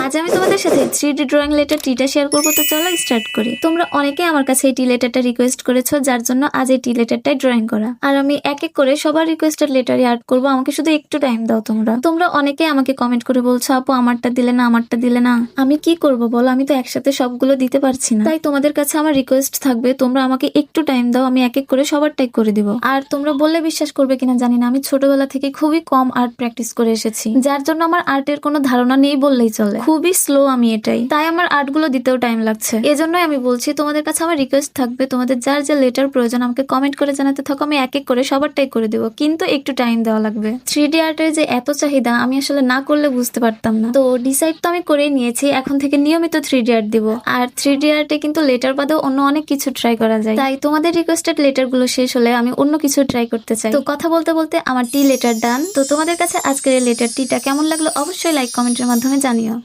আজ আমি তোমাদের সাথে 3D ড্রয়িং লেটার টিটা শেয়ার করবো, তো চলো স্টার্ট করি। তোমরা অনেকে আমার কাছে এই টি লেটারটা রিকোয়েস্ট করেছো, যার জন্য আজ এই টি লেটারটাই ড্রয়িং করা। আর আমি এক এক করে সবার রিকোয়েস্টেড লেটারই অ্যাড করবো, আমাকে শুধু একটু টাইম দাও। তোমরা অনেকে আমাকে কমেন্ট করে বলছো, আপু আমারটা দিলে না, আমারটা দিলে না। আমি কি করব বলো, আমি তো একসাথে সবগুলো দিতে পারছি না। তাই তোমাদের কাছে আমার রিকোয়েস্ট থাকবে, তোমরা আমাকে একটু টাইম দাও, আমি এক এক করে সবারটাই করে দিব। আর তোমরা বললে বিশ্বাস করবে কিনা জানি না, আমি ছোটবেলা থেকে খুবই কম আর্ট প্র্যাকটিস করে এসেছি, যার জন্য আমার আর্টের কোনো ধারণা নেই বললেই চলে। খুবই স্লো আমি এটাই, তাই আমার আর্ট গুলো দিতেও টাইম লাগছে। এজন্যই আমি বলছি, তোমাদের কাছে আমার রিকোয়েস্ট থাকবে, তোমাদের যার যে লেটার প্রয়োজন আমাকে কমেন্ট করে জানাতে থাকো, আমি এক এক করে সবারটাই করে দিব, কিন্তু একটু টাইম দেওয়া লাগবে। 3D আর্টের যে এত চাহিদা, আমি আসলে না করলে বুঝতে পারতাম না। তো ডিসাইড তো আমি করেই নিয়েছি, এখন থেকে নিয়মিত 3D আর্ট দিব। আর 3D আর্টে কিন্তু লেটার বাদেও অন্য অনেক কিছু ট্রাই করা যায়। তাই তোমাদের রিকোয়েস্টেড লেটার গুলো শেষ হলে আমি অন্য কিছু ট্রাই করতে চাই। তো কথা বলতে বলতে আমার টি লেটার ডান। তো তোমাদের কাছে আজকের এই লেটার টিটা কেমন লাগলো অবশ্যই লাইক কমেন্টের মাধ্যমে জানিও।